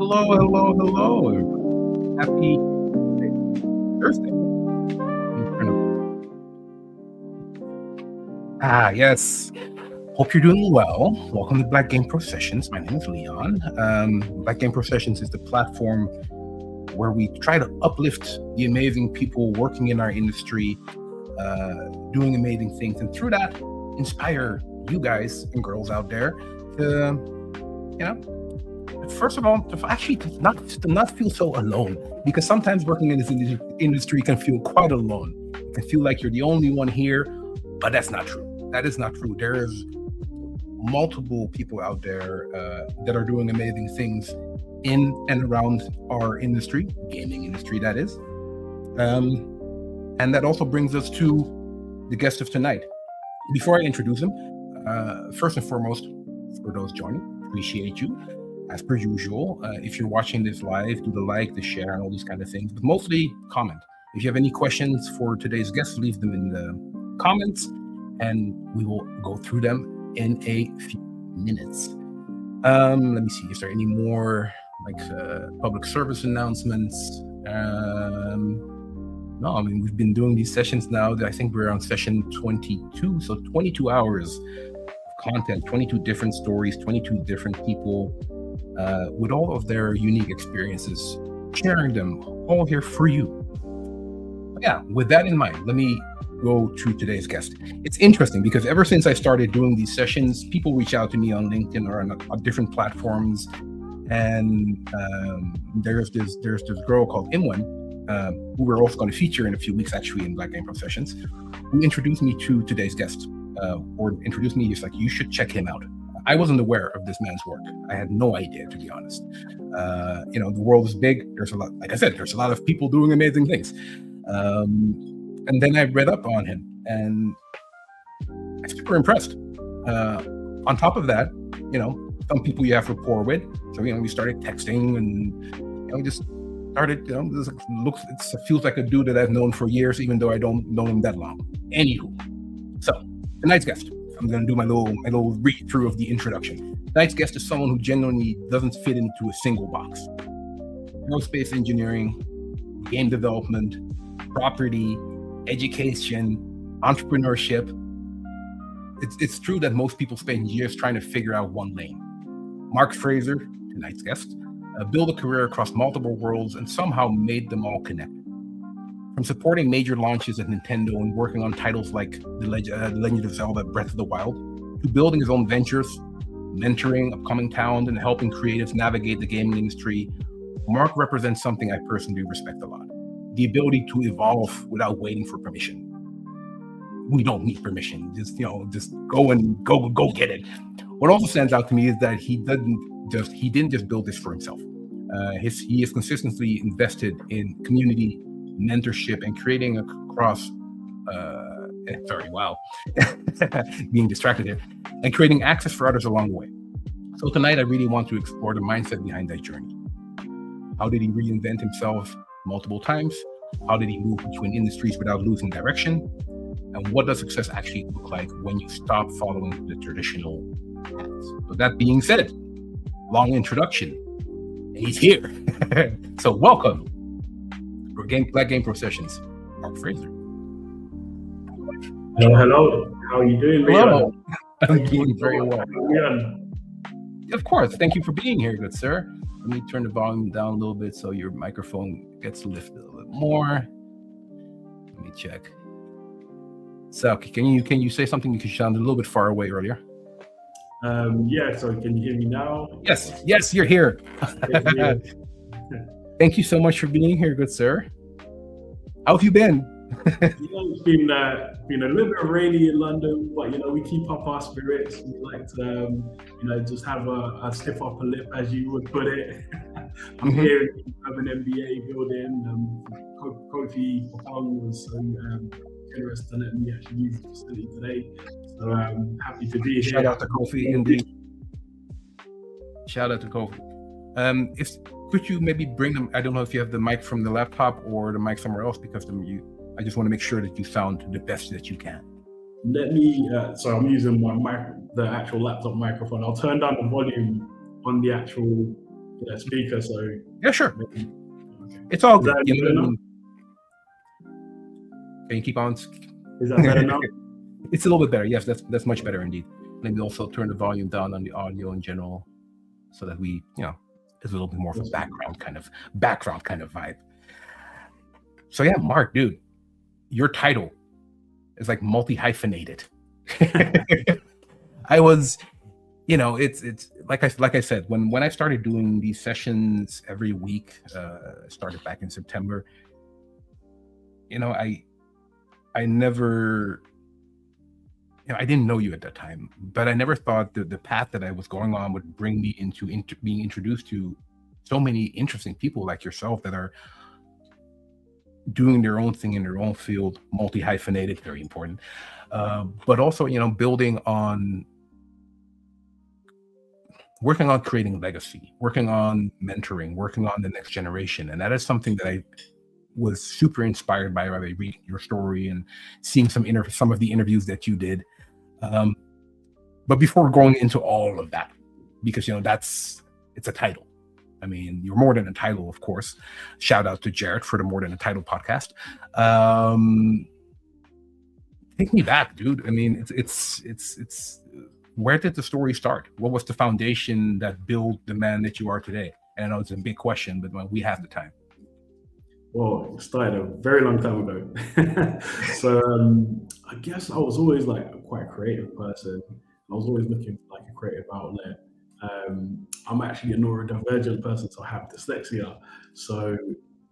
Hello, hello, hello. Happy Thursday. Yes. Hope you're doing well. Welcome to Black Game Pro Sessions. My name is Leon. Black Game Pro Sessions is the platform where we try to uplift the amazing people working in our industry, doing amazing things, and through that, inspire you guys and girls out there to, first of all, to not feel so alone. Because sometimes working in this industry can feel quite alone. It can feel like you're the only one here, but that's not true. That is not true. There's multiple people out there that are doing amazing things in and around our industry, gaming industry, that is. And that also brings us to the guest of tonight. Before I introduce him, first and foremost, for those joining, appreciate you. As per usual, if you're watching this live, do the like, the share, and all these kind of things, but mostly comment. If you have any questions for today's guest, leave them in the comments, and we will go through them in a few minutes. Let me see, is there any more public service announcements? No, I mean, we've been doing these sessions now. I think we're on session 22, so 22 hours of content, 22 different stories, 22 different people with all of their unique experiences, sharing them all here for you. Yeah, with that in mind, let me go to today's guest. It's interesting because ever since I started doing these sessions, people reach out to me on LinkedIn or on different platforms, and there's this girl called Imwen, who we're also going to feature in a few weeks actually in Black Game Pro Sessions, who introduced me to today's guest, or introduced me, just like, you should check him out. I wasn't aware of this man's work. I had no idea, to be honest. The world is big. There's a lot, like I said, there's a lot of people doing amazing things. And then I read up on him, and I'm super impressed. On top of that, some people you have rapport with. So, we started texting, and we just started, it feels like a dude that I've known for years, even though I don't know him that long. Anywho, so tonight's guest, I'm going to do my little read through of the introduction. Tonight's guest is someone who genuinely doesn't fit into a single box. Aerospace engineering, game development, property, education, entrepreneurship. It's true that most people spend years trying to figure out one lane. Mark Fraser, tonight's guest, built a career across multiple worlds and somehow made them all connect. From supporting major launches at Nintendo and working on titles like The Legend of Zelda Breath of the Wild, to building his own ventures, mentoring upcoming talent, and helping creatives navigate the gaming industry, Mark represents something I personally respect a lot. The ability to evolve without waiting for permission. We don't need permission. Just go get it. What also stands out to me is that he didn't just build this for himself. He has consistently invested in community, mentorship, and creating across being distracted here, and creating access for others along the way. So tonight I really want to explore the mindset behind that journey. How did he reinvent himself multiple times? How did he move between industries without losing direction? And what does success actually look like when you stop following the traditional paths? So that being said, long introduction, and he's here. So welcome. Black Game Pro Sessions, Mark Fraser. Hello. How are you doing, Hello. I'm doing very well. Yeah. Of course. Thank you for being here, good sir. Let me turn the volume down a little bit so your microphone gets lifted a little bit more. Let me check. So, can you say something? You sounded a little bit far away earlier. So can you hear me now? Yes, you're here. Thank you so much for being here, good sir. How have you been? It's been a little bit rainy in London, but we keep up our spirits. We like to just have a stiff upper lip, as you would put it. I'm here in an MBA building. Kofi Popong was so generous to let me actually use the facility today. So I'm happy to be here. Shout out to Kofi, indeed. Shout out to Kofi. Could you maybe bring them? I don't know if you have the mic from the laptop or the mic somewhere else, because I just want to make sure that you sound the best that you can. Let me. So I'm using the actual laptop microphone. I'll turn down the volume on the actual speaker. So Yeah, sure. maybe, okay. It's all Is good. that You know better what I now? mean? Can you keep on? Is that better now? It's a little bit better. Yes, that's much better indeed. Let me also turn the volume down on the audio in general, so that we, it's a little bit more of a background kind of vibe. So yeah, Mark, dude, your title is like multi-hyphenated. I was, it's like I said, when I started doing these sessions every week, started back in September. I never, I didn't know you at that time, but I never thought that the path that I was going on would bring me into being introduced to so many interesting people like yourself that are doing their own thing in their own field, multi-hyphenated, very important, but also, building on, working on creating legacy, working on mentoring, working on the next generation. And that is something that I was super inspired by reading your story and seeing some of the interviews that you did. But before going into all of that, because it's a title. I mean, you're more than a title, of course. Shout out to Jarrett for the More Than a Title podcast. Take me back, dude. I mean, it's where did the story start? What was the foundation that built the man that you are today? And I know it's a big question, but we have the time. Well, it started a very long time ago. So I guess I was always like quite a creative person. I was always looking for like a creative outlet. I'm actually a neurodivergent person, so I have dyslexia. So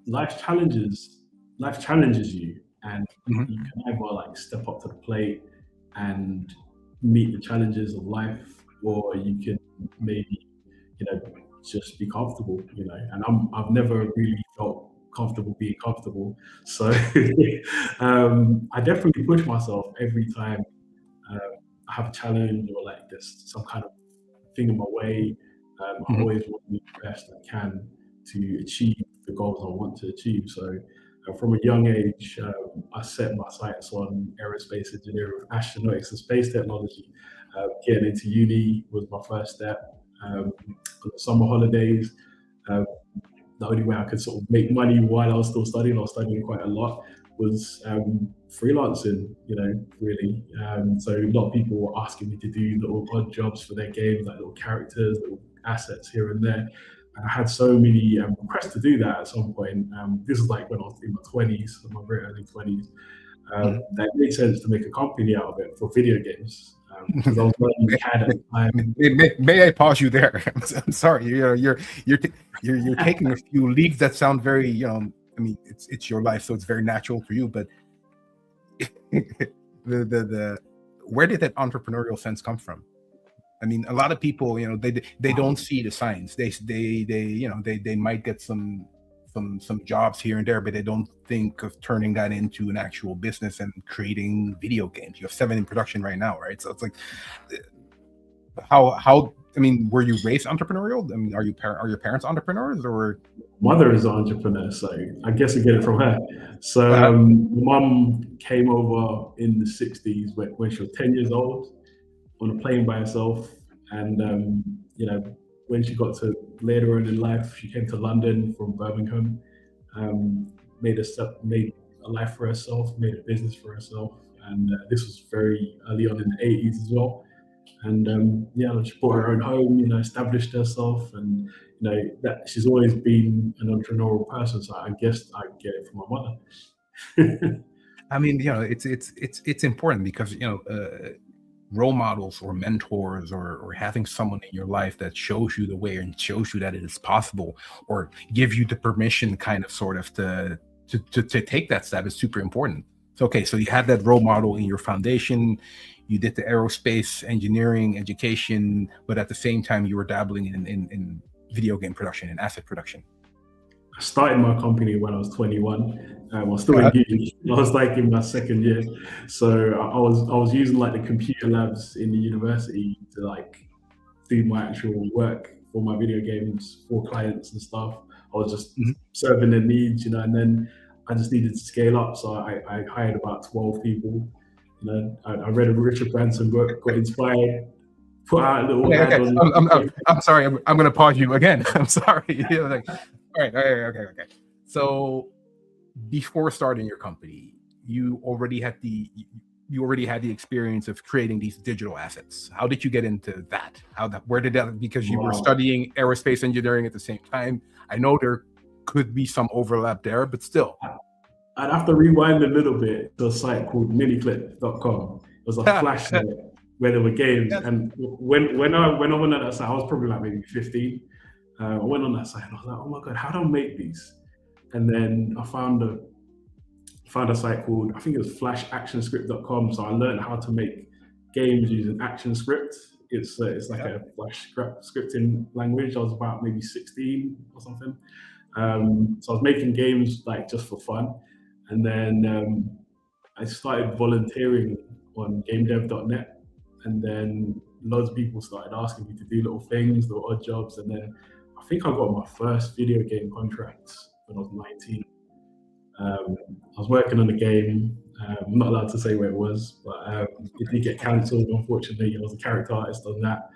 life challenges life challenges you, and Mhm. you can either like step up to the plate and meet the challenges of life, or you can maybe you know just be comfortable. And I've never really felt comfortable being comfortable. So I definitely push myself every time um, I have a challenge or like there's some kind of thing in my way. I Mhm. always want to do the best I can to achieve the goals I want to achieve. So, from a young age, I set my sights on aerospace engineering, astronautics, and space technology. Getting into uni was my first step. For the summer holidays, uh, the only way I could sort of make money while I was studying quite a lot, was freelancing, really. So a lot of people were asking me to do little odd jobs for their games, like little characters, little assets here and there. And I had so many requests to do that at some point. This is like when I was in my 20s, my very early 20s. Mhm. That made sense to make a company out of it for video games, because I was learning CAD at the time. May I pause you there? I'm sorry. You're taking a few leaps that sound very, I mean, it's your life, so it's very natural for you. But the where did that entrepreneurial sense come from? I mean, a lot of people, they don't see the signs. They might get some jobs here and there, but they don't think of turning that into an actual business and creating video games. You have 7 in production right now, right? So it's like, how I mean, were you raised entrepreneurial? I mean, are your parents entrepreneurs or? Mother is an entrepreneur, so I guess I get it from her. So uh mum came over in the 60s when she was 10 years old on a plane by herself. And, when she got to later on in life, she came to London from Birmingham, um, made a life for herself, made a business for herself. And this was very early on in the 80s as well. And yeah, she bought her own home, established herself, and that she's always been an entrepreneurial person. So I guess I get it from my mother. I mean, it's important because role models or mentors, or having someone in your life that shows you the way and shows you that it is possible, or give you the permission kind of sort of to take that step, is super important. So okay, so you had that role model in your foundation, you did the aerospace engineering education, but at the same time you were dabbling in video game production and asset production. I started my company when I was 21. I was still in uh uni. I was like in my second year, so I was using like the computer labs in the university to like do my actual work for my video games for clients and stuff. I was just mhm. serving their needs, and then I just needed to scale up. So I hired about 12 people. I read a Richard Branson book, got inspired, put out a little Okay, ad okay. on I'm sorry. I'm going to pause you again. I'm sorry. Like, all right. Okay. So before starting your company, you already had the experience of creating these digital assets. How did you get into that? Where did that? Because you were Wow. studying aerospace engineering at the same time. I know there could be some overlap there, but still. I'd have to rewind a little bit to a site called miniclip.com. It was a flash site where there were games. Yes. And when I went on that site, I was probably like maybe 15. I went on that site and I was like, oh my God, how do I make these? And then I found a site called, I think it was flashactionscript.com. So I learned how to make games using ActionScript. It's like a Flash scripting language. I was about maybe 16 or something. So I was making games like just for fun. And then I started volunteering on gamedev.net. And then loads of people started asking me to do little things, little odd jobs. And then I think I got my first video game contract when I was 19. I was working on a game. I'm not allowed to say where it was, but it did get cancelled. Unfortunately, I was a character artist on that.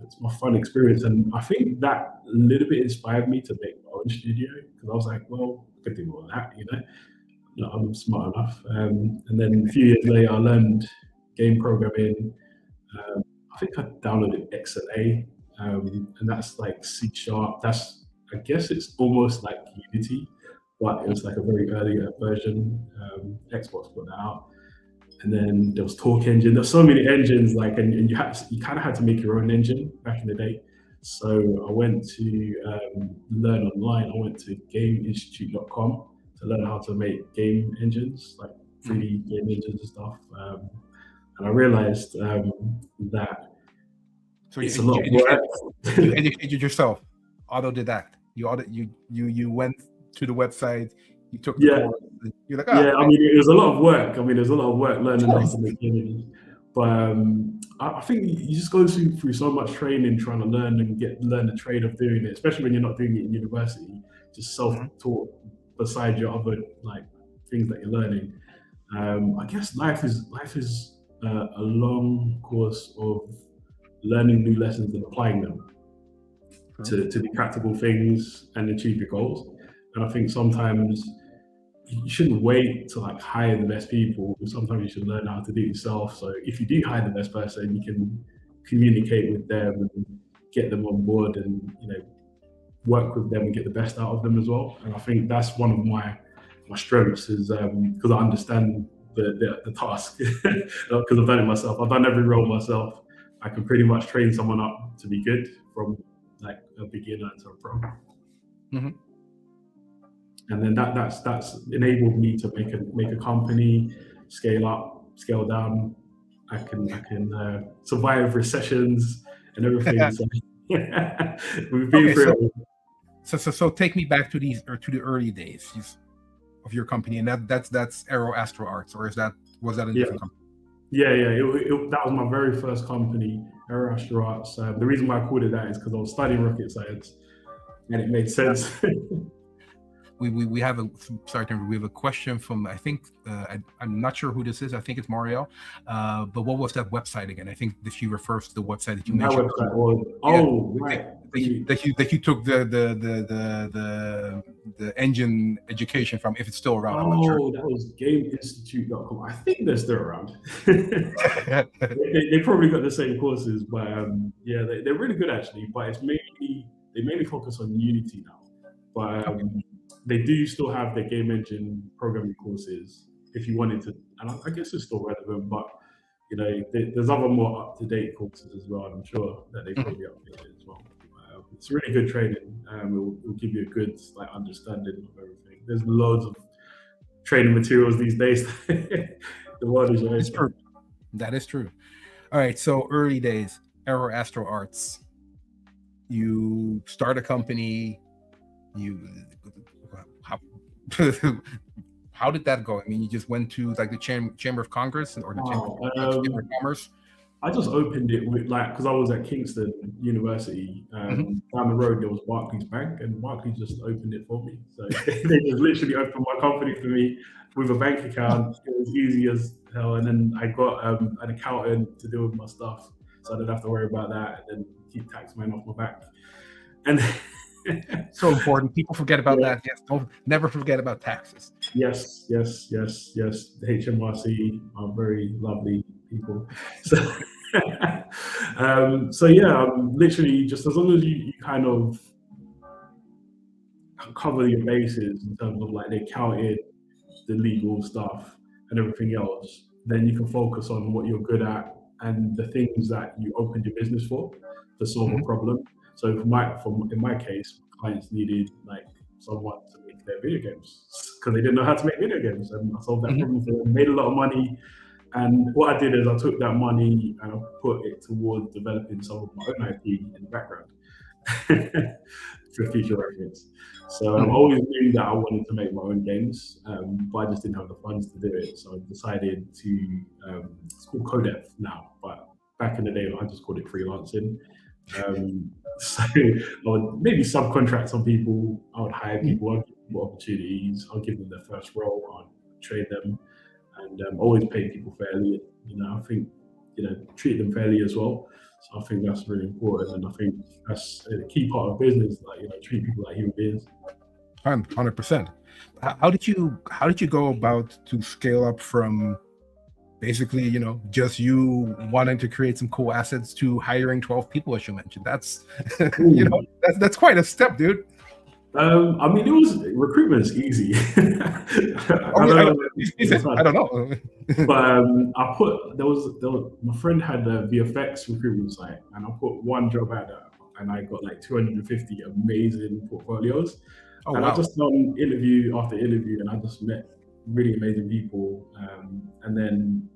It's my fun experience, and I think that a little bit inspired me to make my own studio because I was like, well, I could do all that, I'm smart enough. And then a few years later, I learned game programming. I think I downloaded XLA, and that's like C#. I guess it's almost like Unity, but it was like a very early version. Xbox put that out. And then there was Talk Engine. There's so many engines, and you kind of had to make your own engine back in the day. So I went to learn online. I went to gameinstitute.com to learn how to make game engines, like 3D game engines and stuff. And I realized that it's a lot of work. You educated yourself. Auto did that. You went to the website. You took the course. You're like, I mean, it was a lot of work. There's a lot of work learning how to make games. But I think you just go through so much training trying to learn and learn the trade of doing it, especially when you're not doing it in university, just self-taught beside your other things that you're learning. I guess life is a long course of learning new lessons and applying them to do practical things and achieve your goals. And I think sometimes you shouldn't wait to hire the best people. Sometimes you should learn how to do it yourself. So if you do hire the best person, you can communicate with them and get them on board and work with them and get the best out of them as well. And I think that's one of my strengths is because I understand the task because I've done it myself. I've done every role myself. I can pretty much train someone up to be good from a beginner to a pro. Mm-hmm. And then that's enabled me to make a company, scale up, scale down. I can survive recessions and everything. So, we've been through. So take me back to the early days of your company, and that's Aero Astro Arts, or was that a different company? Yeah. That was my very first company, Aero Astro Arts. The reason why I called it that is because I was studying rocket science, and it made sense. We have a question from, I think I'm not sure who this is. I think it's Mario. But what was that website again? I think that she refers to the website that you mentioned. Right. That you took the engine education from, if it's still around. I'm not sure. That was gameinstitute.com. I think they're still around. they probably got the same courses, but they're really good actually. But they mainly focus on Unity now. But they do still have their game engine programming courses if you wanted to, and I guess it's still relevant. But there's other more up-to-date courses as well. I'm sure that they probably updated as well. It's really good training. It will give you a good understanding of everything. There's loads of training materials these days. The world is very true. That is true. All right. So early days, Aero Astro Arts. You start a company. How did that go? I mean, you just went to the Chamber of Congress or the Chamber of Commerce? I just opened it with because I was at Kingston University. Down the road there was Barclays Bank, and Barclays just opened it for me. So they just literally opened my company for me with a bank account. It was easy as hell, and then I got an accountant to deal with my stuff. so I didn't have to worry about that, and then keep taxman off my back. And So important. People forget about yeah, that. Yes, don't never forget about taxes. yes, yes, yes, yes. The HMRC are very lovely people. So, so yeah, literally just as long as you kind of cover your bases in terms of like the accounting, the legal stuff, and everything else, then you can focus on what you're good at and the things that you opened your business for to solve a Mhm, problem. So in my case, clients needed like someone to make their video games because they didn't know how to make video games, and I solved that mhm, problem for them. Made a lot of money, and what I did is I took that money and I put it towards developing some of my own IP in the background for future reference. So I've mhm, always knew that I wanted to make my own games, but I just didn't have the funds to do it. So I decided to, it's called Codev now, but back in the day I just called it freelancing. So I would maybe subcontract some people, I would hire mhm, people, I'd give people opportunities, I'll give them their first role, I'll train them, and always pay people fairly. I think treat them fairly as well. So I think that's really important, and I think that's a key part of business. Like treat people like human beings. 100%. How did you go about to scale up from basically, just you wanting to create some cool assets to hiring 12 people, as you mentioned? That's, Ooh. that's quite a step, dude. I mean, it was recruitment's easy. Oh, I yeah, don't I know don't, if is it's it? I hard. don't know. But there was my friend had a VFX recruitment site, and I put one job ad out, and I got like 250 amazing portfolios, Oh, and I wow. just done interview after interview, and I just met really amazing people, and then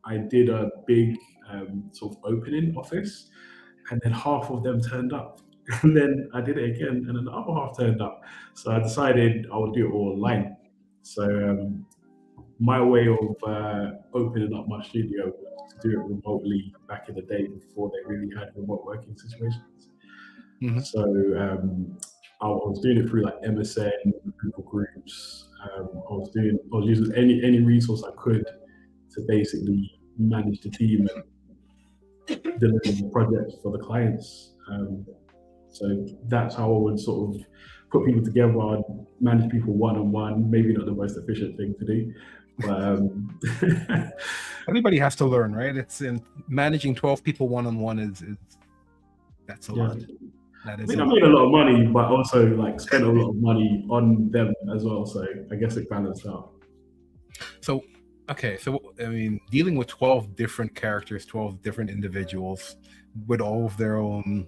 I did a big sort of opening office, and then half of them turned up. And then I did it again, and then the other half turned up. So I decided I would do it all online. So my way of opening up my studio was to do it remotely back in the day before they really had remote working situations. Mhm. So I was doing it through like MSN, Google Groups. I was using any resource I could to basically manage the team and deliver the projects for the clients. So that's how I would sort of put people together. I'd manage people one on one. Maybe not the most efficient thing to do, but Everybody has to learn, right? It's in managing 12 people one-on-one is that's a yeah. lot. That I is mean, a I lot. made a lot of money, but also like spent a lot of money on them as well. So I guess it balanced out. So, okay, so I mean, dealing with 12 different characters, 12 different individuals with all of their own,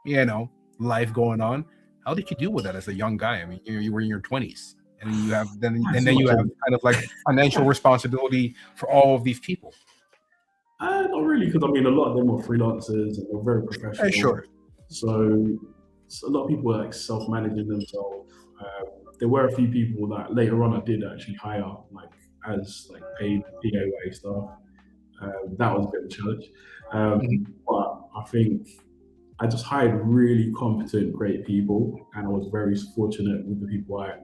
you know, life going on. How did you deal with that as a young guy? I mean, you were in your 20s, and you have then Not and so then you much have of kind of like financial responsibility for all of these people. not really, because I mean, a lot of them were freelancers and they're very professional. Sure. So a lot of people were like self-managing themselves. There were a few people that later on I did actually hire, like as like paid PAYA staff. That was a bit of a challenge, Mhm, but I think I just hired really competent, great people, and I was very fortunate with the people I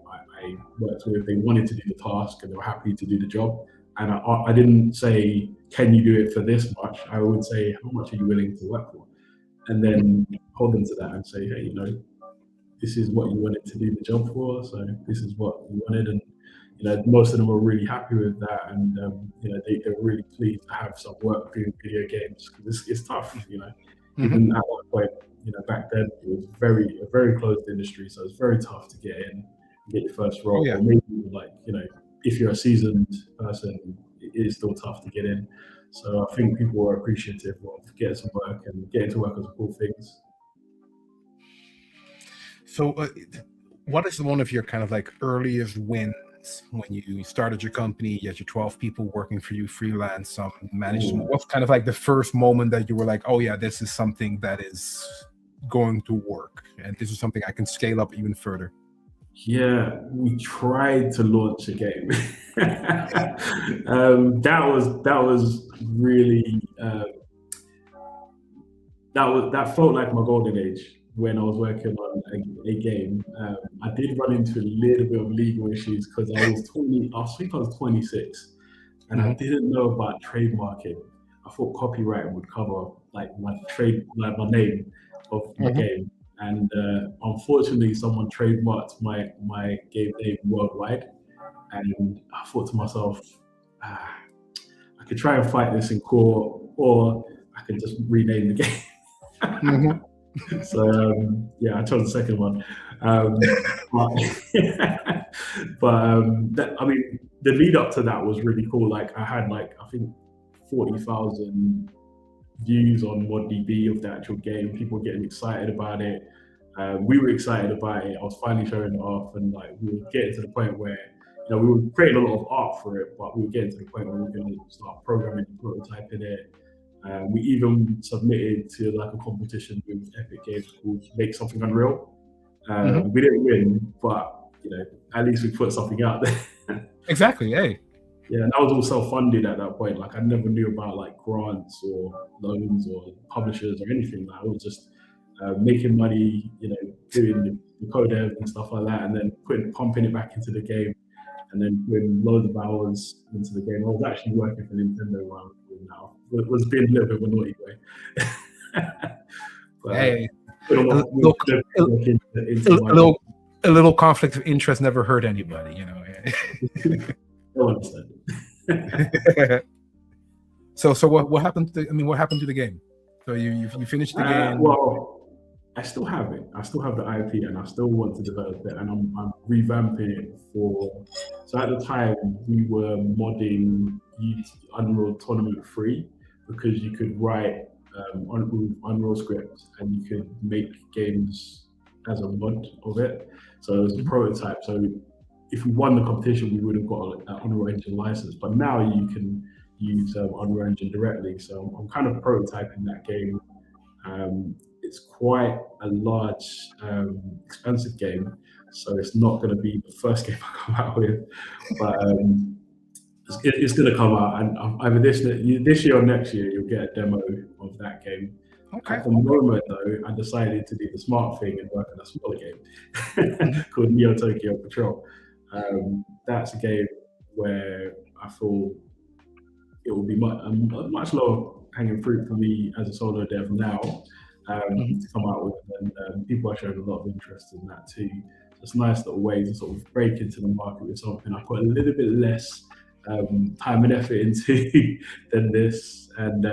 worked with. They wanted to do the task and they were happy to do the job. And I didn't say, "Can you do it for this much?" I would say, "How much are you willing to work for?" And mhm, then hold them to that and say, "Hey, this is what you wanted to do the job for, so this is what you wanted." And most of them were really happy with that, and they're really pleased to have some work doing video games because it's tough. mhm. Even at that point, back then it was a very closed industry, so it's very tough to get in, get your first Oh role, yeah. or maybe like if you're a seasoned person, it is still tough to get in. So I think people were appreciative of getting some work and getting to work on some cool things. So, what is one of your kind of like earliest wins when you started your company? You had your 12 people working for you, freelance, some management. Ooh. What's kind of like the first moment that you were like, oh, yeah, this is something that is going to work, and this is something I can scale up even further? Yeah, we tried to launch a game. That was really that felt like my golden age when I was working on a game. I did run into a little bit of legal issues because I was 20. I think I was 26, and I Hmm. didn't know about trademarking. I thought copyright would cover like my name of my Hmm. game, and unfortunately, someone trademarked my game name worldwide, and I thought to myself, ah, I could try and fight this in court, or I could just rename the game. Hmm. So yeah, I chose the second one. But I mean, the lead up to that was really cool. Like I had like I think 40,000 views on ModDB of the actual game. People getting excited about it. We were excited about it. I was finally showing it off, and like we were getting to the point where we were creating a lot of art for it, but we were getting to the point where we were going to start programming and prototyping it. We even submitted to like a competition with Epic Games called Make Something Unreal. Hmm. We didn't win, but at least we put something out there. Exactly. Hey. Yeah, and that was all self-funded at that point. Like I never knew about like grants or loans or publishers or anything. Like I was just making money, doing the code dev and stuff like that, and then pumping it back into the game, and then putting loads of hours into the game. I was actually working for Nintendo while I was doing now. It was being a little bit of a naughty way. But Hey. put a A lot little, a, work into a my game. little, a little conflict of interest never hurt anybody. I understand. So what happened to what happened to the game? So you finished the game. Well, I still have it. I still have the IP, and I still want to develop it, and I'm revamping it for. So at the time, we were modding Unreal Tournament 3 because you could write with Unreal script and you could make games as a mod of it. So it was a Mhm. prototype. So if we won the competition, we would have got an Unreal Engine license. But now you can use Unreal Engine directly. So I'm kind of prototyping that game. It's quite a large, expensive game, so it's not going to be the first game I come out with, but it's going to come out, and either this year or next year, you'll get a demo of that game. Okay. At the moment, though, I decided to do the smart thing and work on a smaller game Mhm. called Neo Tokyo Patrol. That's a game where I feel it will be much lower hanging fruit for me as a solo dev now Mhm. to come out with, and people are showing a lot of interest in that too. So it's a nice little way to sort of break into the market with something I put a little bit less time and effort into than this, and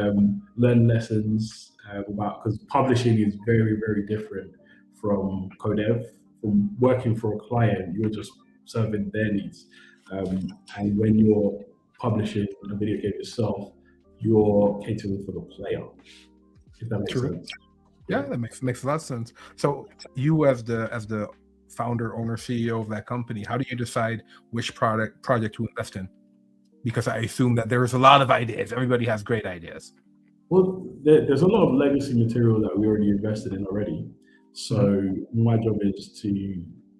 learn lessons about, because publishing is very, very different from codev. From working for a client, you're just serving their needs, and when you're publishing a video game yourself, you're catering for the player, if that makes True. sense. Yeah, Yeah. that makes a lot of sense. So you as the founder, owner, CEO of that company, how do you decide which project to invest in? Because I assume that there's a lot of ideas. Everybody has great ideas. Well, there's a lot of legacy material that we already invested in already. Mhm. So my job is to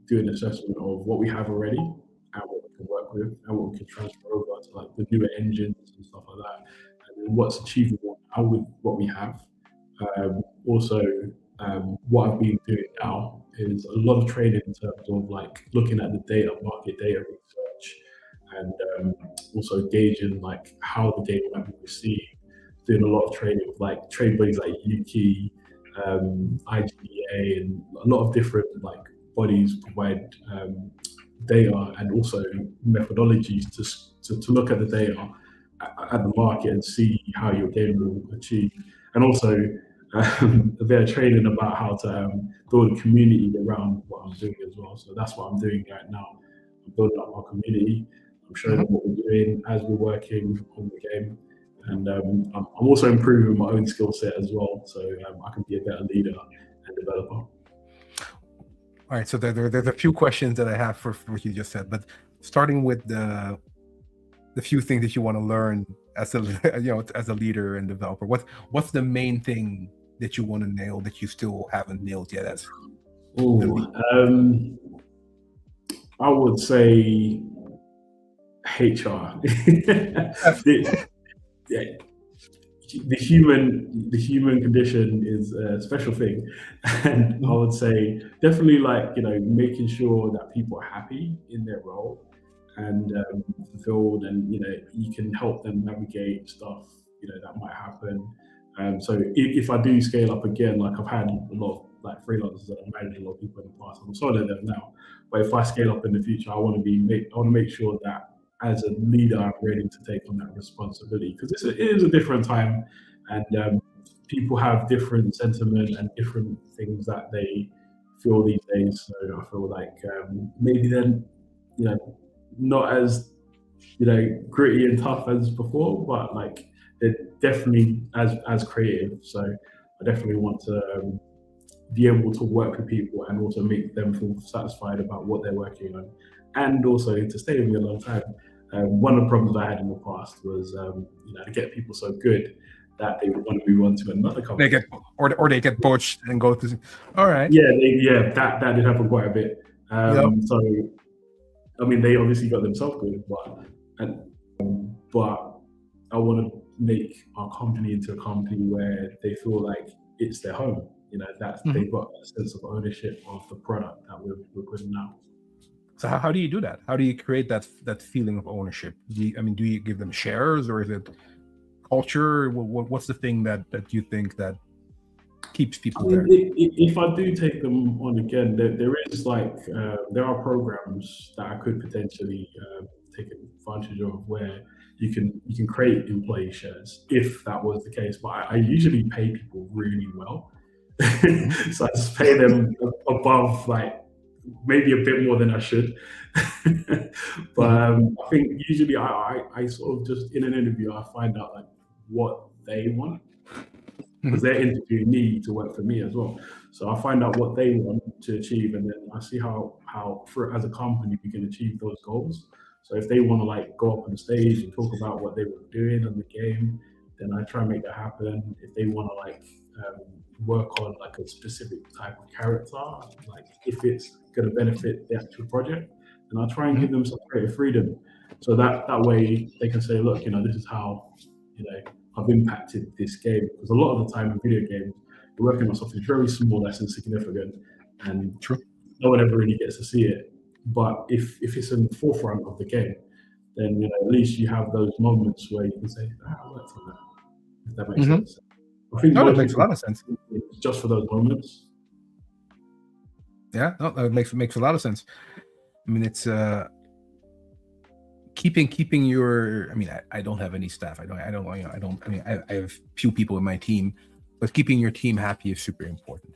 do an assessment of what we have already and what we can work with and what we can transfer over to like the newer engines and stuff like that, and then what's achievable now with what we have. Also, what I've been doing now is a lot of training in terms of like looking at the data, market data research, and also gauging like how the game might be received. Doing a lot of training with like trade bodies like Yuki, IGDA, and a lot of different like bodies provide data and also methodologies to look at the data at the market and see how your game will achieve, and also a bit of training about how to build a community around what I'm doing as well. So that's what I'm doing right now. I'm building up our community. I'm showing them Mhm. what we're doing as we're working on the game, and I'm also improving my own skill set as well, so I can be a better leader and developer. All right, so there's a few questions that I have for what you just said, but starting with the few things that you want to learn as a as a leader and developer. What's the main thing that you want to nail that you still haven't nailed yet as the Oh, lead? I would say HR. Yeah, the human condition is a special thing, and I Mhm. would say definitely like making sure that people are happy in their role and fulfilled, and you can help them navigate stuff that might happen. So if I do scale up again, like I've had a lot of like freelancers that I've managed a lot of people in the past, I'm solo them now. But if I scale up in the future, I want to make sure that as a leader, I'm ready to take on that responsibility because it is a different time, and people have different sentiment and different things that they feel these days. So I feel like maybe then, not as gritty and tough as before, but like they're definitely as creative. So I definitely want to be able to work with people and also make them feel satisfied about what they're working on, and also to stay with me a long time. One of the problems I had in the past was to get people so good that they would want to move on to another They company. get they get poached and go to. All right. Yeah, that did happen quite a bit. Yep. So I mean, they obviously got themselves good, but I want to make our company into a company where they feel like it's their home. That Mhm. they've got a sense of ownership of the product that we're putting out. So how do you do that? How do you create that feeling of ownership? Do you give them shares, or is it culture? What's the thing that you think that keeps I people mean, there? if I do take them on again, there is like there are programs that I could potentially take advantage of where you can create employee shares if that was the case. But I usually pay people really well, Mhm. so I just pay them above like maybe a bit more than I should. But Mhm. I think usually I sort of just in an interview I find out like what they want because Mhm. they're interviewing me to work for me as well. So I find out what they want to achieve, and then I see how for as a company we can achieve those goals. So if they want to like go up on the stage and talk about what they were doing on the game, then I try and make that happen. If they want to like work on like a specific type of character, like if it's going to benefit the actual project, then I try and Mhm. give them some creative freedom. So that way they can say, look, this is how you know I've impacted this game. Because a lot of the time in video games, you're working on something very small that's insignificant, and True. no one ever really gets to see it. But if it's in the forefront of the game, then at least you have those moments where you can say, I worked on that, if that makes Mhm. sense. I think No, that most makes a people lot of sense. it's just for those moments. Yeah, no, that makes a lot of sense. I mean, it's keeping your. I mean, I don't have any staff. I don't. I mean, I have few people in my team, but keeping your team happy is super important.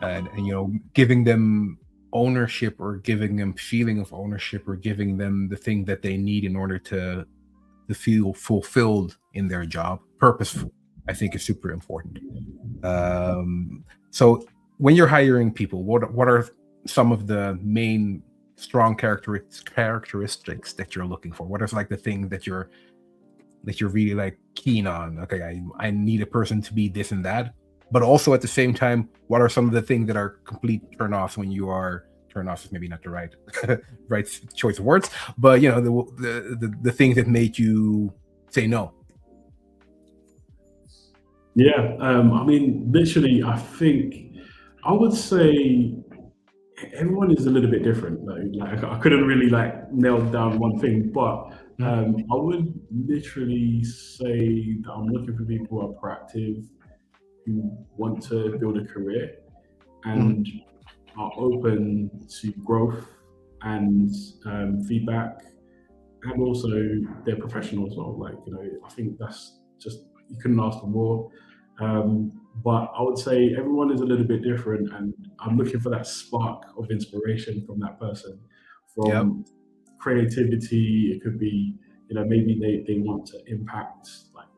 And giving them ownership, or giving them feeling of ownership, or giving them the thing that they need in order to feel fulfilled in their job, purposeful, I think is super important. So when you're hiring people, what are some of the main strong characteristics that you're looking for? What is like the thing that you're really like keen on? Okay, I need a person to be this and that, but also at the same time, what are some of the things that are complete turn-offs when you are turn off is maybe not the right right choice of words, but the things that made you say no. Yeah, I mean, literally, I think I would say everyone is a little bit different. Like I couldn't really like nail down one thing, but Mhm. I would literally say that I'm looking for people who are proactive, who want to build a career, Mhm. and are open to growth and feedback, and also they're professional as well. Like I think that's just you couldn't ask for more. But I would say everyone is a little bit different, and I'm looking for that spark of inspiration from that person, Yep. from creativity. It could be maybe they want to impact like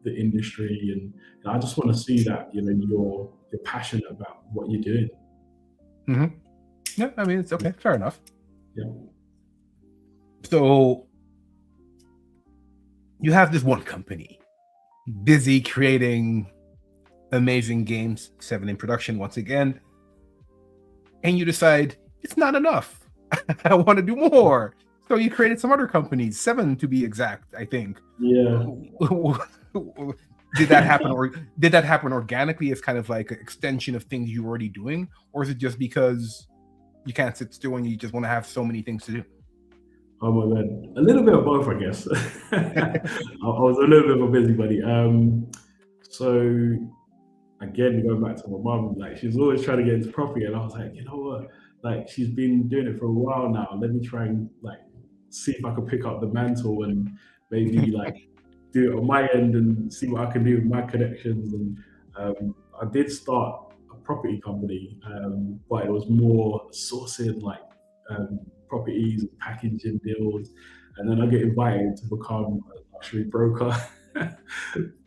the industry, and I just want to see that you're passionate about what you're doing. Mhm. Yeah, I mean, it's okay, fair enough. Yeah. So you have this one company busy creating amazing games, 7 in production once again, and you decide it's not enough. I want to do more. So you created some other companies, 7 to be exact, I think. Yeah. Did that happen, or did that happen organically as kind of like an extension of things you're already doing, or is it just because you can't sit still and you just want to have so many things to do? Oh my god, a little bit of both, I guess. I was a little bit of a busybody. So again, going back to my mum, like she's always trying to get into property, and I was like, you know what? Like she's been doing it for a while now. Let me try and like see if I could pick up the mantle and maybe like do it on my end and see what I can do with my connections. And I did start a property company, but it was more sourcing like properties, packaging deals, and then I get invited to become a luxury broker.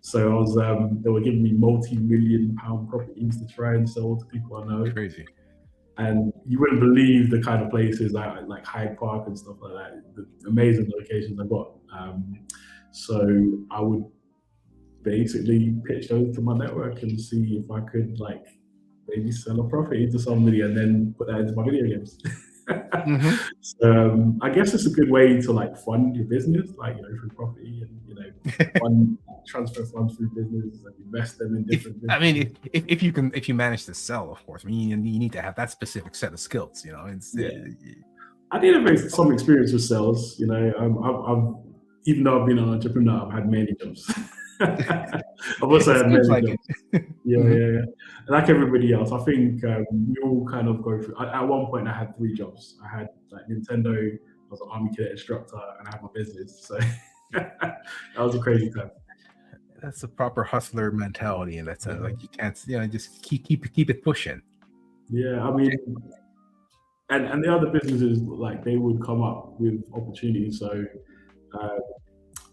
So I was, they were giving me multi-million pound properties to try and sell to people I know, Crazy. and you wouldn't believe the kind of places like Hyde Park and stuff like that, the amazing locations I got. So I would basically pitch those to my network and see if I could like maybe sell a property to somebody and then put that into my video games. Hmm. So I guess it's a good way to like fund your business, like through property and fund transfer funds through business and invest them in If different I mean, businesses. if you manage to sell, of course, I mean, you need to have that specific set of skills. It's Yeah, I did have some experience with sales. I've even though I've been an entrepreneur, I've had many jobs. I've also it had seems many like it. jobs. Yeah, Hmm. yeah, yeah. Like everybody else, I think we all kind of go through. At one point, I had three jobs. I had like Nintendo, I was an Army cadet instructor, and I had my business. So that was a crazy time. That's a proper hustler mentality in that sense. Yeah, Like you can't, just keep it pushing. yeah. I mean, and the other businesses like they would come up with opportunities. So uh,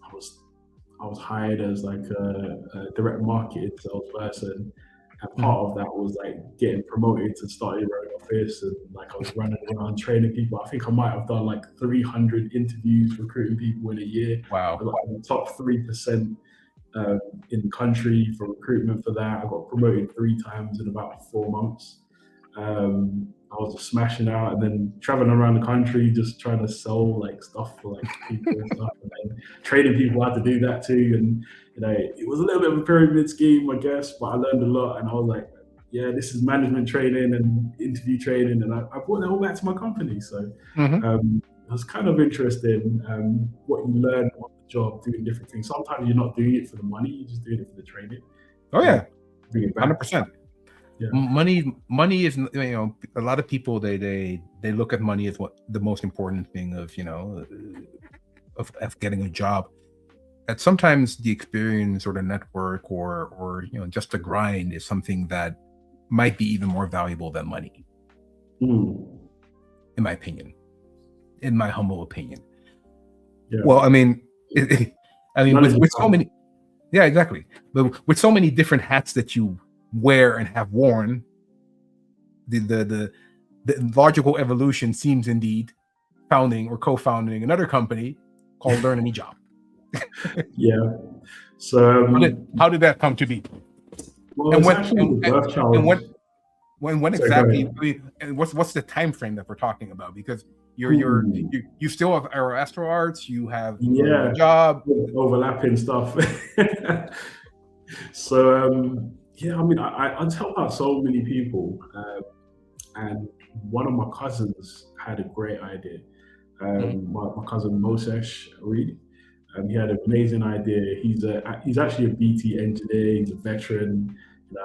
I was I was hired as like a direct marketing salesperson, and Hmm. part of that was like getting promoted to start your own office, and like I was running around training people. I think I might have done like 300 interviews recruiting people in a year. I Wow. got in the top 3% um, in the country for recruitment for that. I got promoted three times in about 4 months. I was just smashing out and then traveling around the country, just trying to sell like stuff for like people and stuff, and then training people how to do that too. And it was a little bit of a pyramid scheme, I guess, but I learned a lot, and I was like, yeah, this is management training and interview training, and I brought that all back to my company. So Hmm. it was kind of interesting what you learn on the job doing different things. Sometimes you're not doing it for the money; you're just doing it for the training, Oh and yeah, bring it back. 100%. Yeah. Money is, a lot of people, they look at money as what the most important thing of, of getting a job. That sometimes the experience or the network or just the grind is something that might be even more valuable than money, Mm. in my opinion, in my humble opinion. Yeah. Well, I mean, Money's with so important. many, yeah, exactly. But with so many different hats that you wear and have worn, the logical evolution seems indeed founding or co-founding another company called Learn Any Job. Yeah. So, How did that come to be? well, And it's when actually the birth and child. when Sorry, go exactly? ahead. And what's the time frame that we're talking about? Because Ooh, you still have Aero Astro Arts, you have Learn Any yeah, Job. overlapping stuff. So, yeah, I mean, I just help out so many people. And one of my cousins had a great idea. Mhm. My cousin Moses Reed, he had an amazing idea. He's actually a BT engineer. He's a veteran.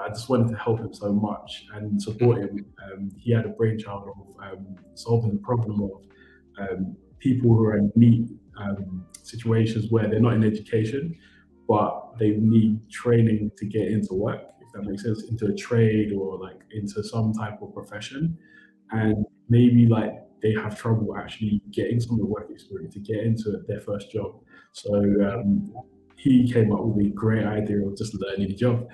I just wanted to help him so much and support Mhm. him. He had a brainchild of solving the problem of people who are in neat situations where they're not in education, but they need training to get into work, if that makes sense, into a trade or like into some type of profession. And maybe like they have trouble actually getting some of the work experience to get into their first job. So Mhm. he came up with a great idea of just learning the job.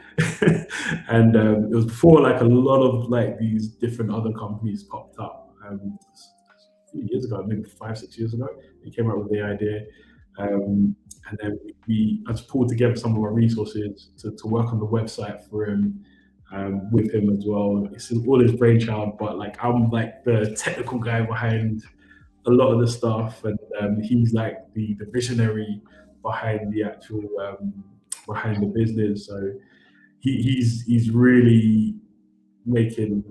And it was before like a lot of like these different other companies popped up. A few years ago, maybe 5, 6 years ago, he came up with the idea. And then I just pulled together some of our resources to work on the website for him, with him as well. It's all his brainchild, but like I'm like the technical guy behind a lot of the stuff, and he's like the visionary behind the actual behind the business. So he's really making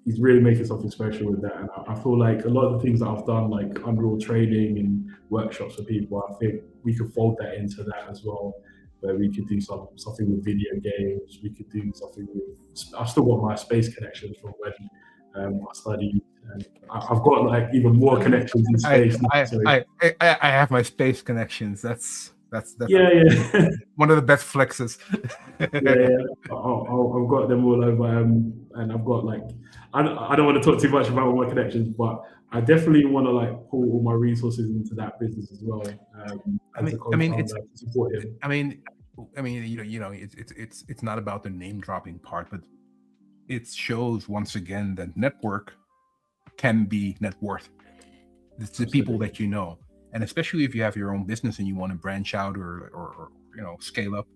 he's really making something special with that. And I feel like a lot of the things that I've done, like Unreal training and workshops for people, I think we could fold that into that as well, where we could do something with video games. We could do something with. I've still got my space connections from when I studied, and I've got like even more connections in space now. I have my space connections. That's yeah. one of the best flexes. Yeah. I've got them all over, and I've got like I don't want to talk too much about all my connections, but I definitely want to like pull all my resources into that business as well. As a co-founder to support him. I mean, it's not about the name dropping part, but it shows once again that network can be net worth. It's the people that you know, and especially if you have your own business and you want to branch out or scale up,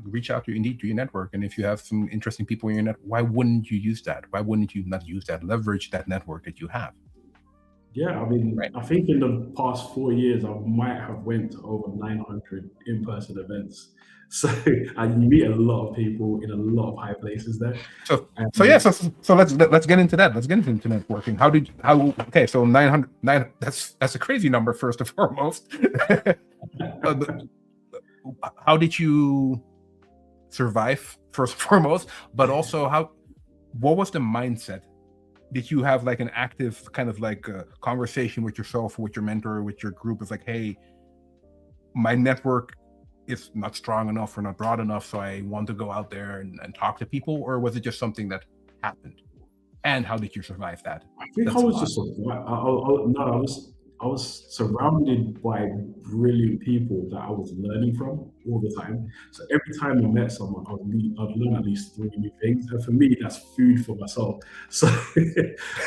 reach out to your network. And if you have some interesting people in your network, why wouldn't you use that? Why wouldn't you not use that? Leverage that network that you have. Yeah, I mean, right. I think in the past 4 years, I might have went to over 900 in-person events. So and you meet a lot of people in a lot of high places there. So let's get into that. Let's get into networking. Okay, so 900, that's a crazy number, first and foremost. How did you survive, first and foremost, but also what was the mindset? Did you have like an active kind of like a conversation with yourself, with your mentor, with your group? It's like, hey, my network is not strong enough or not broad enough, so I want to go out there and talk to people? Or was it just something that happened? And how did you survive that? I think I was just I was surrounded by brilliant people that I was learning from all the time. So every time I met someone, I'd learn at least 3 new things. And for me, that's food for my soul. So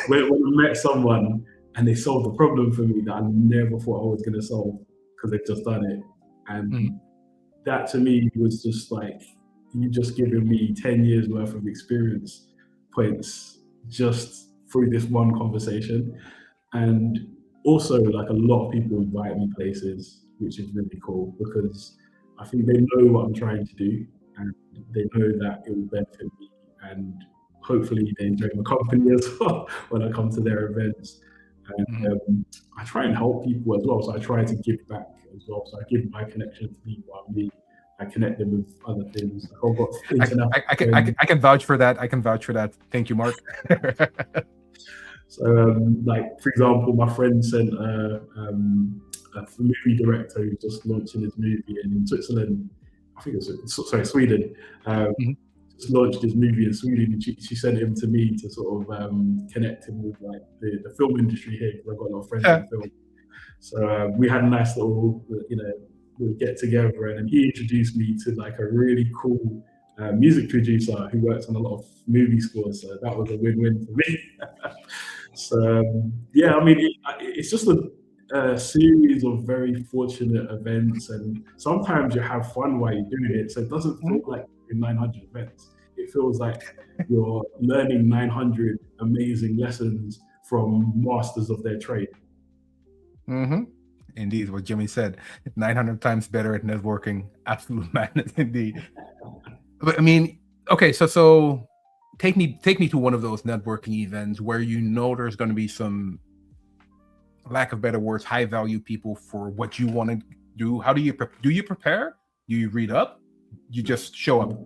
when I met someone and they solved a problem for me that I never thought I was going to solve because they've just done it. And that to me was just like, you just given me 10 years worth of experience points just through this one conversation. And also, like, a lot of people invite me places, which is really cool because I think they know what I'm trying to do and they know that it will benefit me, and hopefully they enjoy my company as well when I come to their events. And I try and help people as well, so I try to give back as well. So I give my connection to people I connect them with other things. I can vouch for that. Thank you, Mark. So, like, for example, my friend sent a movie director who's just launching his movie in Switzerland. I think Sweden. Just launched his movie in Sweden, and she sent him to me to sort of connect him with like the film industry here, because I've got a lot of friends in film. So we had a nice little, we'll get together, and then he introduced me to like a really cool music producer who works on a lot of movie scores. So that was a win-win for me. So yeah, I mean, it's just a series of very fortunate events, and sometimes you have fun while you're doing it. So it doesn't feel like in 900 events. It feels like you're learning 900 amazing lessons from masters of their trade. Indeed, what Jimmy said, 900 times better at networking. Absolute madness, indeed. But I mean, okay, so take me to one of those networking events where there's going to be some, lack of better words, high value people for what you want to do. How do you prepare? Do you read up? You just show up?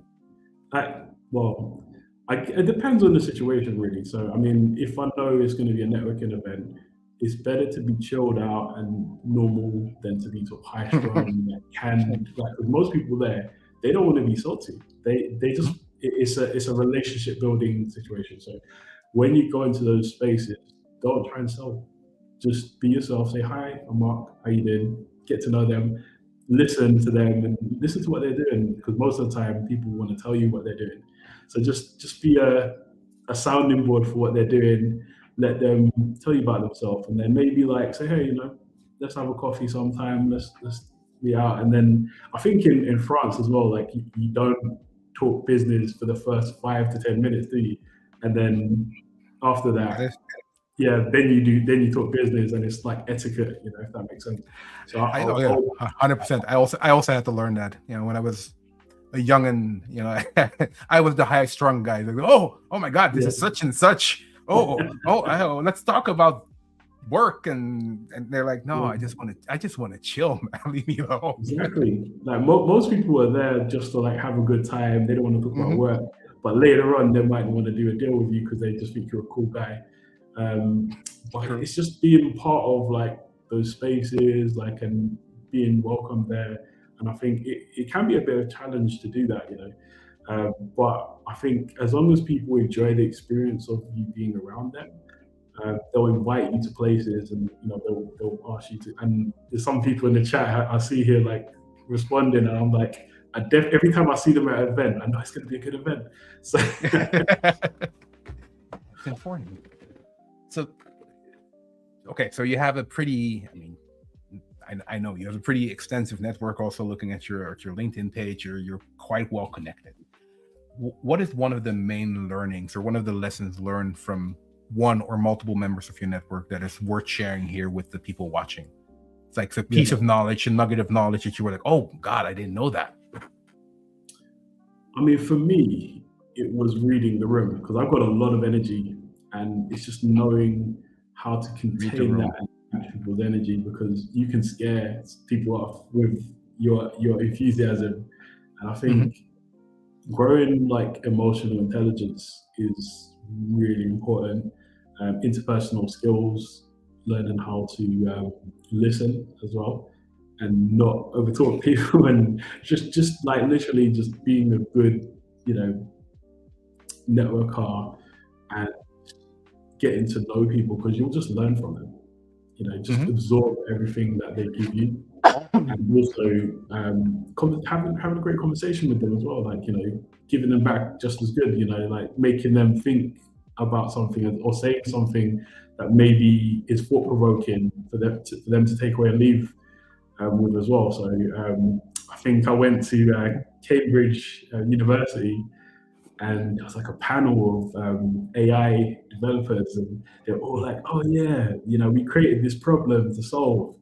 It depends on the situation, really. So, I mean, if I know it's going to be a networking event, it's better to be chilled out and normal than to be sort of high strung. With most people there, they don't want to be salty. They just it's a relationship building situation. So when you go into those spaces, don't try and sell. Just be yourself. Say hi, I'm Mark. How you doing? Get to know them. Listen to them and listen to what they're doing, because most of the time people want to tell you what they're doing. So just be a sounding board for what they're doing. Let them tell you about themselves, and then maybe like say, hey, let's have a coffee sometime. Let's be out. And then I think in France as well, like you don't talk business for the first 5 to 10 minutes, do you? And then after that, then you talk business, and it's like etiquette, if that makes sense. So 100%. I also had to learn that. When I was a youngin, you know, I was the high strung guy. Like, oh my God, this is such and such. Let's talk about work, and they're like, no, I just want to chill, man. Leave me alone. Exactly. Like most people are there just to like have a good time. They don't want to talk about Mhm. work, but later on they might want to do a deal with you because they just think you're a cool guy. But True. it's just being part of like those spaces, like, and being welcome there. And I think it can be a bit of a challenge to do that, you know. But I think as long as people enjoy the experience of you being around them, they'll invite you to places, and you know they'll ask you to. And there's some people in the chat I see here like responding, and I'm like, every time I see them at an event, I know it's going to be a good event. So It's important. So, okay, so you have a pretty, I mean, I know you have a pretty extensive network. Also, looking at your LinkedIn page, you're quite well connected. What is one of the main learnings, or one of the lessons learned from one or multiple members of your network that is worth sharing here with the people watching? It's like a piece of knowledge, a nugget of knowledge that you were like, oh God, I didn't know that. I mean, for me, it was reading the room, because I've got a lot of energy, and it's just knowing how to contain that and match people's energy, because you can scare people off with your enthusiasm. And I think growing like emotional intelligence is really important. Interpersonal skills, learning how to listen as well, and not overtalk people, and just like literally just being a good, you know, networker, and getting to know people, because you'll just learn from them. You know, just absorb everything that they give you, and also having a great conversation with them as well. Like, you know, giving them back just as good. You know, like making them think about something, or saying something that maybe is thought provoking for them to take away and leave with as well. So I think I went to Cambridge University, and there was like a panel of AI developers, and they're all like, "Oh yeah, you know, we created this problem to solve."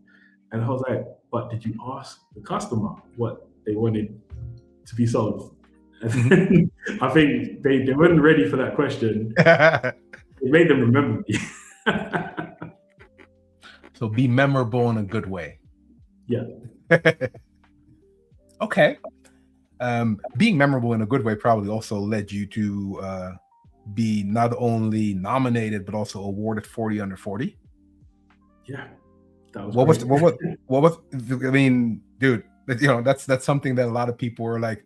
And I was like, "But did you ask the customer what they wanted to be solved?" And I think they weren't ready for that question. It made them remember me. So be memorable in a good way. Yeah. Okay. Being memorable in a good way probably also led you to be not only nominated but also awarded 40 under 40. Yeah, that was what was I mean, dude, you know, that's something that a lot of people are like,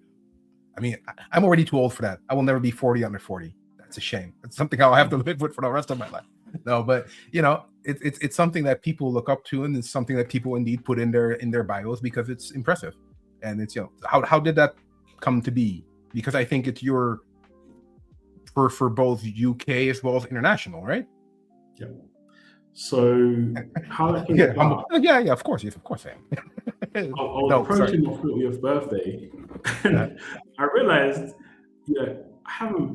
I mean, I'm already too old for that. I will never be 40 under 40. That's a shame. It's something I'll have to live with for the rest of my life. No, but you know, it's something that people look up to, and it's something that people indeed put in their bios because it's impressive. And it's, you know, how did that come to be? Because I think it's your for both UK as well as international, right? Yeah. So how that came about? Yeah, of course, yes, of course I am. I was approaching my 40th birthday, and I realized, you know, I haven't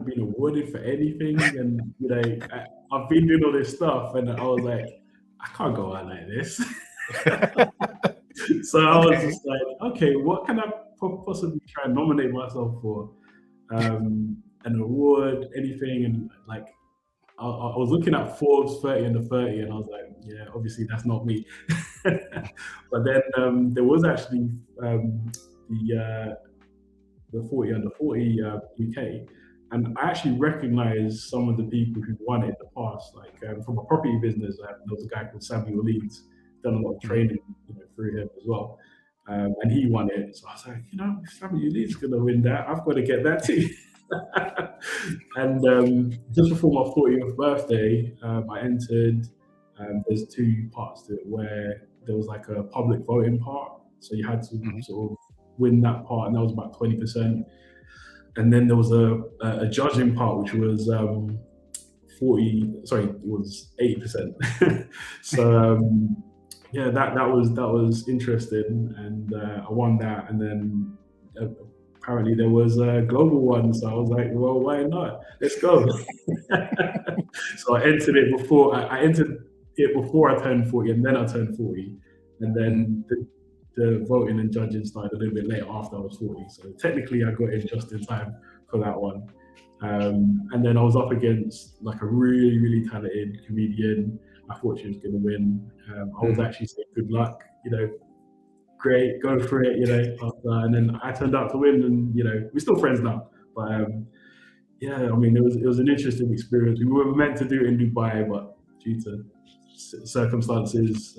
been awarded for anything, and you know, I've been doing all this stuff, and I was like, I can't go out like this. So I was just like, okay, what can I possibly try and nominate myself for? An award, anything, and like I was looking at Forbes 30 under 30, and I was like, yeah, obviously that's not me. But then there was actually the 40 under 40 UK, and I actually recognized some of the people who won it in the past. Like from a property business, there was a guy called Samuel Leeds, done a lot of training, you know, through him as well. And he won it. So I was like, you know, Samuel Leeds going to win that. I've got to get that too. And just before my 40th birthday, I entered. There's two parts to it, where there was like a public voting part. So you had to sort of win that part, and that was about 20%. And then there was a judging part, which was 80%. So yeah, that was interesting, and I won that. And then apparently there was a global one, so I was like, well, why not? Let's go. So I entered it before I turned 40, and then I turned 40, and then the voting and judging started a little bit late after I was 40. So technically I got in just in time for that one. And then I was up against like a really, really talented comedian. I thought she was going to win. I was actually saying good luck, great, go for it, and then I turned out to win, and we're still friends now. But yeah, I mean, it was an interesting experience. We were meant to do it in Dubai, but due to circumstances,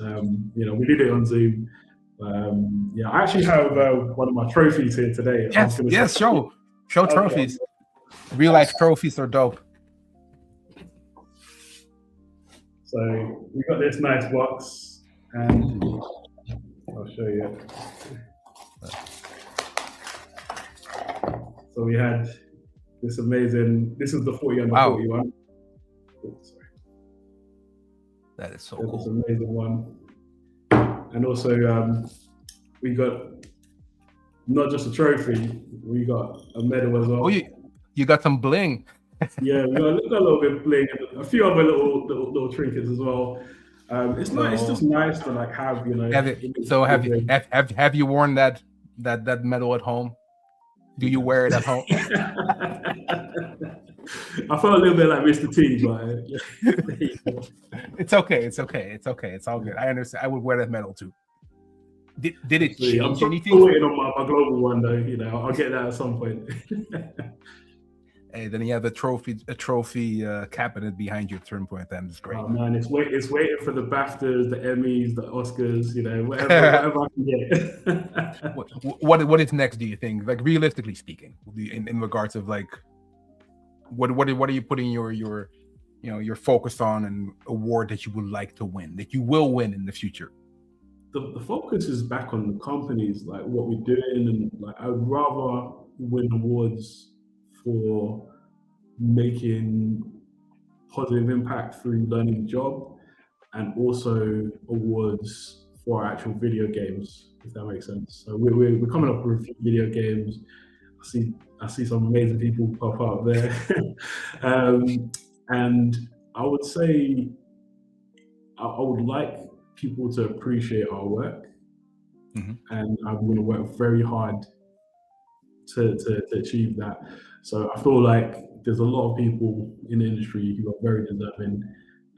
we did it on Zoom. Yeah, I actually have one of my trophies here today. Yes, show trophies. Real life trophies are dope. So we got this nice box, and I'll show you. So we had this amazing. This is the 40 under 41. Oh, sorry. That is so cool. This amazing one, and also we got not just a trophy, we got a medal as well. Oh, you got some bling. Yeah, we got a little bit of bling, and a few other little trinkets as well. It's nice. It's just nice to like have, Have you worn that medal at home? Do you wear it at home? I felt a little bit like Mr. T, but it's okay. It's all good. I understand. I would wear that medal too. Did it change anything? I'm waiting on my global one though. I'll get that at some point. Hey, then you have a trophy cabinet behind you at a certain point. Then it's great. Oh man, it's waiting for the BAFTAs, the Emmys, the Oscars. Whatever I can get. What is next? Do you think? Like realistically speaking, in regards of like, what are you putting your focus on, and award that you would like to win, that you will win in the future? The focus is back on the companies, like what we're doing, and like I'd rather win awards for making positive impact through learning the job, and also awards for actual video games, if that makes sense. So we're coming up with a few video games. I see some amazing people pop up there. And I would say I would like people to appreciate our work, and I'm going to work very hard to achieve that. So I feel like there's a lot of people in the industry who are very deserving,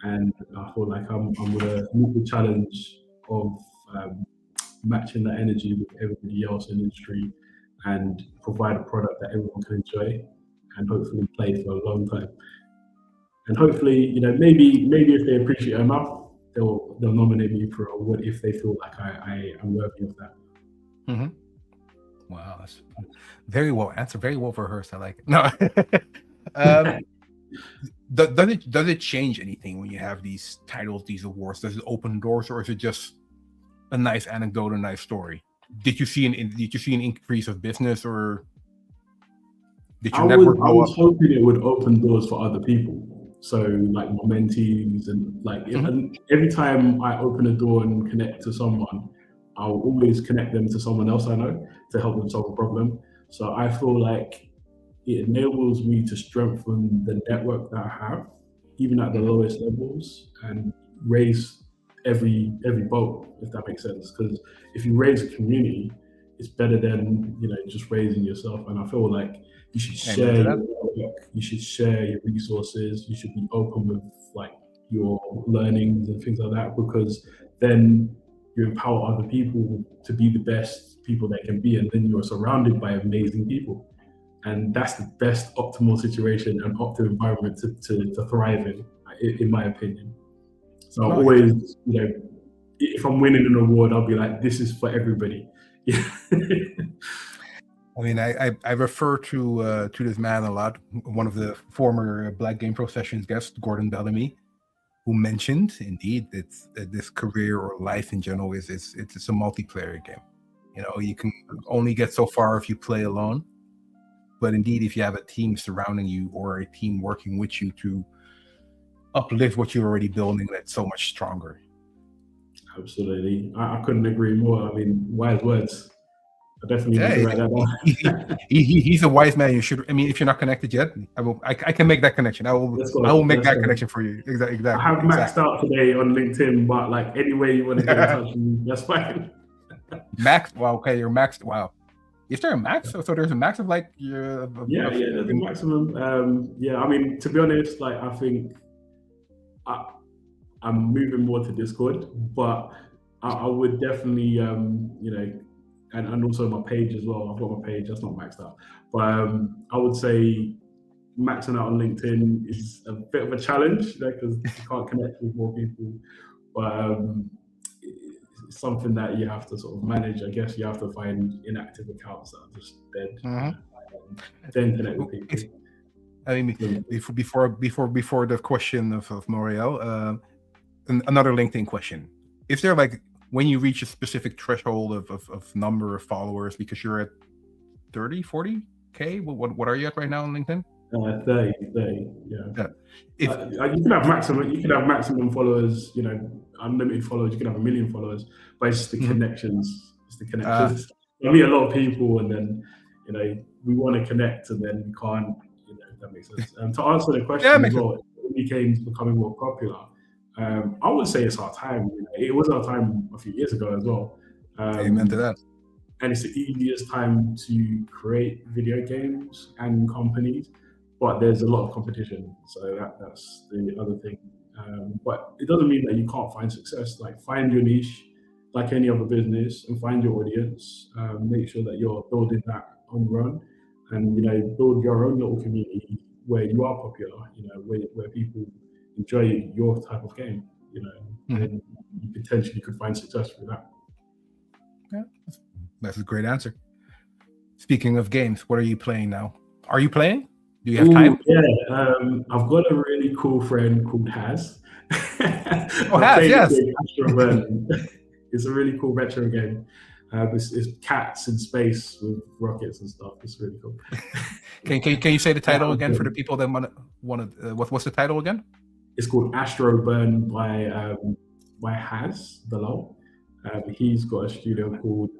and I feel like I'm going to meet the challenge of matching that energy with everybody else in the industry and provide a product that everyone can enjoy and hopefully play for a long time. And hopefully, maybe if they appreciate it enough, they'll nominate me for an award if they feel like I am worthy of that. Mm-hmm. Wow, that's very well answered, very well rehearsed. I like it. No, does it change anything when you have these titles, these awards? Does it open doors, or is it just a nice anecdote, a nice story? Did you see an increase of business, or did your network go up? I was hoping it would open doors for other people. So like my mentees, and like every time I open a door and connect to someone, I'll always connect them to someone else I know to help them solve a problem. So I feel like it enables me to strengthen the network that I have, even at the lowest levels, and raise every boat, if that makes sense. Because if you raise a community, it's better than just raising yourself. And I feel like you should share your work, you should share your resources, you should be open with like your learnings and things like that, because then you empower other people to be the best people they can be, and then you're surrounded by amazing people. And that's the best optimal situation and optimal environment to thrive in my opinion. So I'm always, if I'm winning an award, I'll be like, this is for everybody. I mean, I refer to this man a lot. One of the former Black Game Pro Sessions guests, Gordon Bellamy, who mentioned indeed that this career or life in general it's a multiplayer game. You can only get so far if you play alone, but indeed if you have a team surrounding you or a team working with you to uplift what you're already building, that's so much stronger. Absolutely, I couldn't agree more. I mean, wise words. I definitely need to write that down. He's a wise man. You should. I mean, if you're not connected yet, I can make that connection. I will make that connection for you. Exactly. I have maxed out today on LinkedIn, but like any way you want to get in touch with me, that's fine. Max. Wow. Okay, you're maxed. Wow. Is there a max? So there's a max of like your. Yeah, yeah, there's a maximum. Yeah, I mean, to be honest, like I think I, I'm moving more to Discord, but I would definitely, and also my page as well. I've got my page that's not maxed out, but I would say maxing out on LinkedIn is a bit of a challenge because you can't connect with more people. But it's something that you have to sort of manage. I guess you have to find inactive accounts that are just dead, Mhm. then connect with people. I mean, before the question of Moriel, another LinkedIn question: is there like when you reach a specific threshold of number of followers, because you're at 30, 40K? What are you at right now on LinkedIn? 30, yeah. Yeah. If You can have maximum followers, unlimited followers. You can have 1 million followers, but it's the connections. It's the connections. I meet a lot of people, and then we want to connect, and then we can't. If that makes sense. To answer the question as well, it became becoming more popular. I would say it's our time. It was our time a few years ago as well. amen to that. And it's the easiest time to create video games and companies, but there's a lot of competition. So that's the other thing. But it doesn't mean that you can't find success. Like find your niche, like any other business, and find your audience. Make sure that you're building that on your own, and build your own little community where you are popular. Where people enjoy your type of game. And you potentially could find success through that. Yeah, that's a great answer. Speaking of games, what are you playing now? Are you playing? Do you have time? Yeah, I've got a really cool friend called Has. Oh, Has, yes. It's a really cool retro game. It's cats in space with rockets and stuff. It's really cool. Can you say the title again for the people that want to? What's the title again? It's called Astro Burn by Has below. He's got a studio called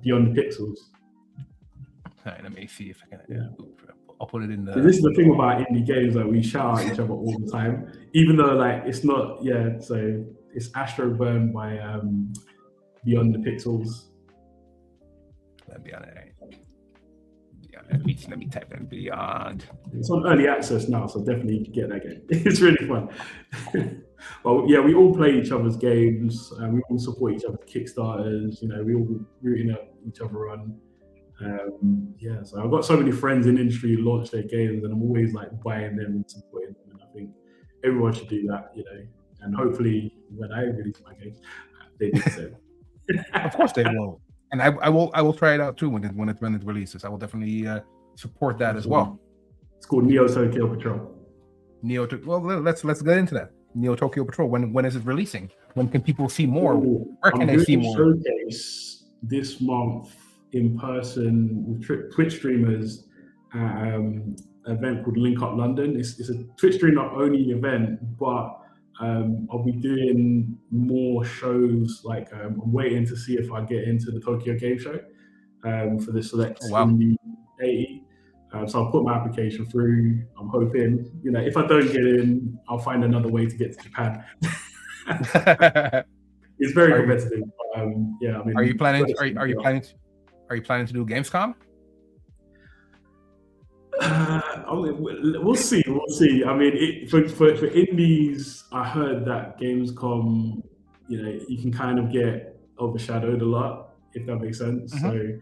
Beyond the Pixels. All right, let me see if I can. I'll put it in the. This is the thing about indie games, like we shout at each other all the time, even though like it's not. Yeah, so it's Astro Burn by Beyond the Pixels. Let me type in Beyond. It's on early access now, so definitely get that game. It's really fun. Well, yeah, we all play each other's games. We all support each other's Kickstarters. We all rooting at each other on. So I've got so many friends in the industry who launch their games, and I'm always like buying them and supporting them. And I think everyone should do that, And hopefully, when I release my games, they do the same. Of course, they will, and I will try it out too when it releases. I will definitely support that as well. It's called Neo Tokyo Patrol. Well, let's get into that. Neo Tokyo Patrol. When is it releasing? When can people see more? Where can they see more? Showcase this month in person with Twitch streamers at event called Link Up London. It's a Twitch streamer only event, but I'll be doing more shows. Like I'm waiting to see if I get into the Tokyo Game Show for the Select Indie 80. So I'll put my application through. I'm hoping, if I don't get in, I'll find another way to get to Japan. It's very competitive. Yeah, I mean, are you planning to do Gamescom? We'll see. I mean, for indies, I heard that Gamescom, you can kind of get overshadowed a lot, if that makes sense. So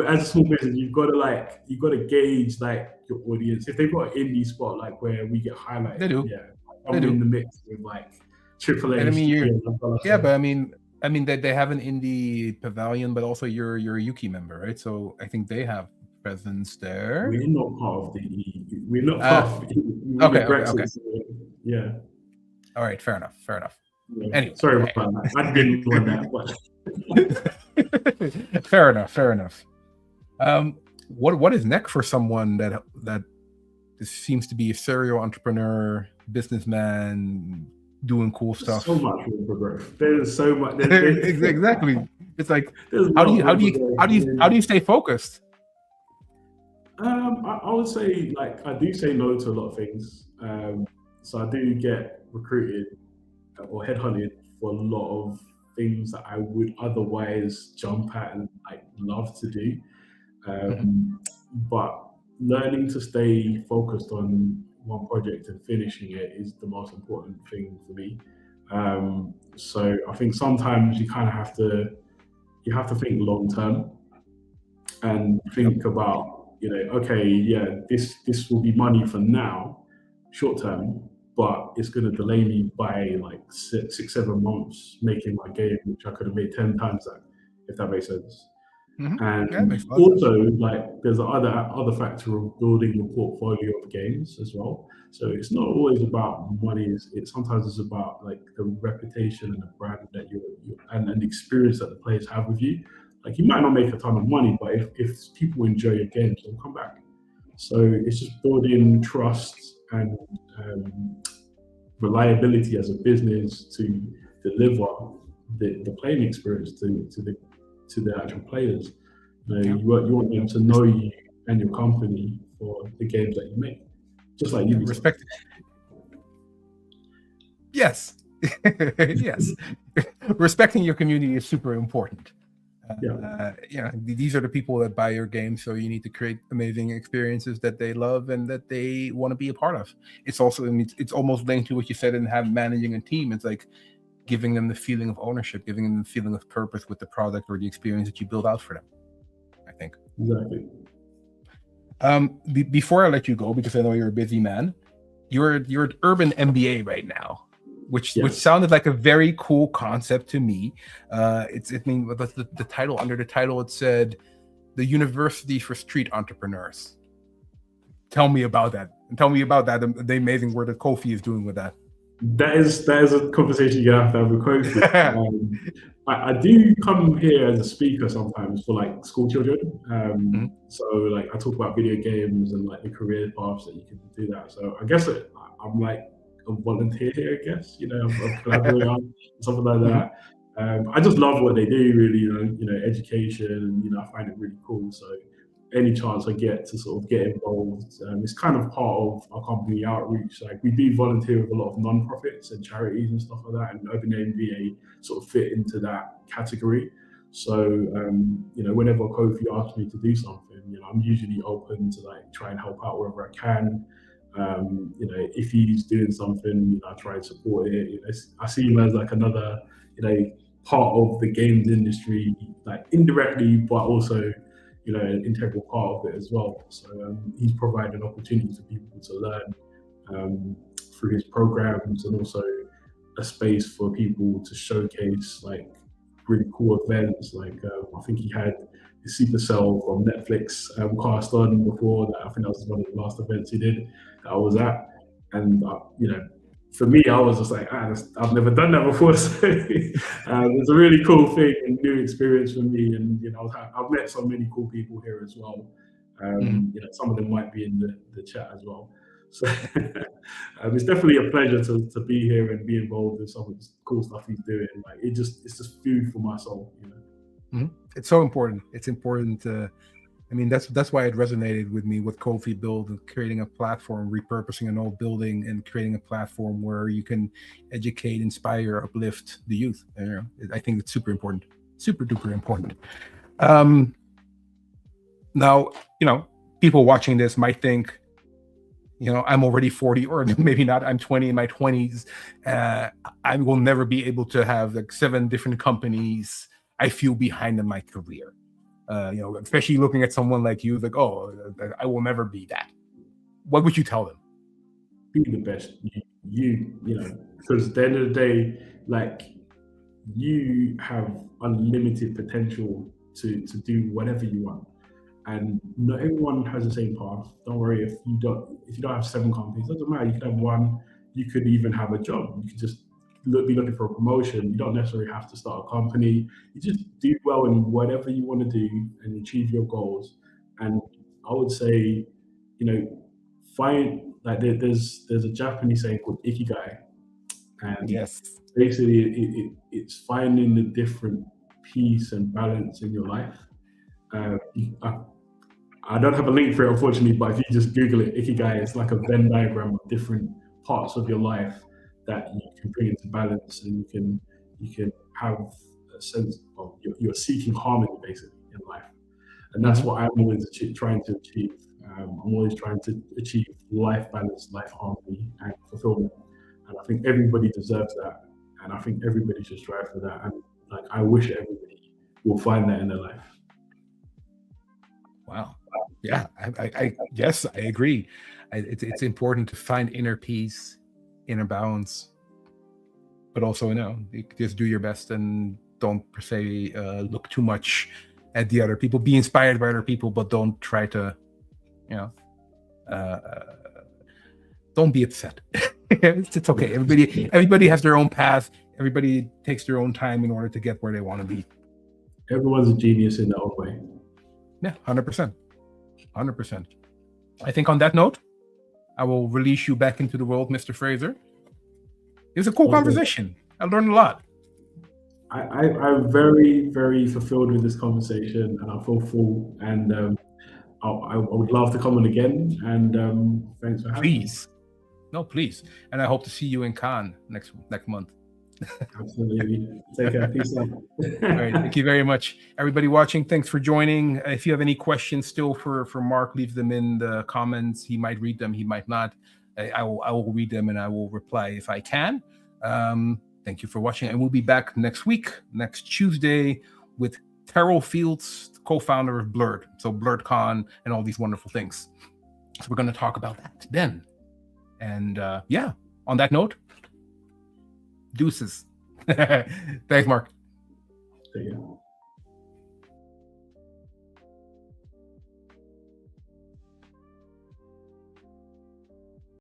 as a small business, you've got to gauge like your audience. If they've got an indie spot like where we get highlighted, they do. Yeah, I'm in the mix with like AAA. And I mean, but I mean they have an indie pavilion, but also you're a Yuki member, right? So I think they have presence there. We're not part of the. We're not part of the. Okay. So, yeah. All right. Fair enough. Yeah. Anyway, sorry about that. I didn't want that. Fair enough. What is next for someone that seems to be a serial entrepreneur, businessman, doing cool stuff? So much room for growth. There's so much. Exactly. It's like how do you stay focused? I would say like I do say no to a lot of things. So I do get recruited or headhunted for a lot of things that I would otherwise jump at and like love to do. Mhm. But learning to stay focused on one project and finishing it is the most important thing for me. So I think sometimes you have to think long term and Yep. think about, okay, yeah, this will be money for now, short term, but it's going to delay me by like 6, 7 months making my game, which I could have made 10 times that, if that makes sense. Mhm. Yeah, it And makes a lot of sense. also, like, there's the other factor of building a portfolio of games as well. So it's not always about money. It sometimes it's about like the reputation and the brand that and the experience that the players have with you. Like you might not make a ton of money, but if people enjoy your games, they'll come back. So it's just building trust and reliability as a business to deliver the playing experience to the actual players. Yeah. You want them to know you and your company for the games that you make, just like Yeah. Ubisoft. Respect. Yes. Yes. Respecting your community is super important. Yeah, These are the people that buy your game, so you need to create amazing experiences that they love and that they want to be a part of. It's also, I mean, it's almost linked to what you said in have managing a team. It's like giving them the feeling of ownership, giving them the feeling of purpose with the product or the experience that you build out for them, I think. exactly. Before I let you go, because I know you're a busy man, you're at Urban MBA right now, which Yes. sounded like a very cool concept to me. The title, under the title, it said the University for Street Entrepreneurs. Tell me about that. And tell me about that. The amazing work that Kofi is doing with that. That is a conversation you have to have with Kofi. I do come here as a speaker sometimes for like school children. Mhm. So like I talk about video games and like the career paths that you can do that. So I guess I'm like a volunteer here. I guess I'm a collaborator, something like Mhm. that. I just love what they do, really. Education, and I find it really cool. So any chance I get to sort of get involved, it's kind of part of our company outreach. Like we do volunteer with a lot of non-profits and charities and stuff like that, and Urban MBA sort of fit into that category. So whenever Kofi asks me to do something, I'm usually open to like try and help out wherever I can. If he's doing something, I try and support it. I see him as like another, part of the games industry, like indirectly, but also an integral part of it as well. So he's provided opportunities for people to learn through his programs, and also a space for people to showcase like really cool events. Like I think he had the Supercell from Netflix cast on before that. I think that was one of the last events he did that I was at, and for me, I was just like, I've never done that before. So it's a really cool thing and new experience for me. And I've met so many cool people here as well. Mhm. Some of them might be in the chat as well. So it's definitely a pleasure to be here and be involved in some of the cool stuff he's doing. Like it's just food for my soul. Mhm. It's so important. It's important to. I mean, that's why it resonated with me what Kofi built, and creating a platform, repurposing an old building, and creating a platform where you can educate, inspire, uplift the youth. I think it's super important, super duper important. Now, people watching this might think, I'm already 40, or maybe not. I'm 20 in my 20s. I will never be able to have like 7 different companies. I feel behind in my career. Especially looking at someone like you, like, oh, I will never be that. What would you tell them? Be the best because at the end of the day, like you have unlimited potential to do whatever you want, and not everyone has the same path. Don't worry if you don't have 7 companies. It doesn't matter. You could have one. You could even have a job. You could just be looking for a promotion. You don't necessarily have to start a company. You just do well in whatever you want to do and achieve your goals. And I would say, find like there's a Japanese saying called ikigai, and Yes. basically it's finding the different peace and balance in your life. Uh, I don't have a link for it, unfortunately, but if you just Google it, ikigai, it's like a Venn diagram of different parts of your life that you can bring into balance, and you can you can have a sense of you're seeking harmony basically in life, and that's what I'm always trying to achieve. I'm always trying to achieve life balance, life harmony, and fulfillment. And I think everybody deserves that, and I think everybody should strive for that. And like, I wish everybody will find that in their life. Wow. Yeah. Yes, I agree. It's important to find inner peace, inner balance, but also, just do your best and don't per se look too much at the other people. Be inspired by other people, but don't try to, don't be upset. It's okay. Everybody has their own path. Everybody takes their own time in order to get where they want to be. Everyone's a genius in their own way. Yeah, 100%. 100%. I think on that note, I will release you back into the world, Mr. Fraser. It was a cool conversation. I learned a lot. I'm very, very fulfilled with this conversation, and I feel full. And I would love to come on again. And thanks for having me. No, please. And I hope to see you in Cannes next month. Absolutely. Take care. Peace out. All right. Thank you very much. Everybody watching, thanks for joining. If you have any questions still for Mark, leave them in the comments. He might read them. He might not. I will read them and I will reply if I can. Thank you for watching. And we'll be back next week, next Tuesday, with Terrell Fields, co-founder of Blurred. So BlurredCon and all these wonderful things. So we're going to talk about that then. And on that note, deuces. Thanks, Mark. See ya.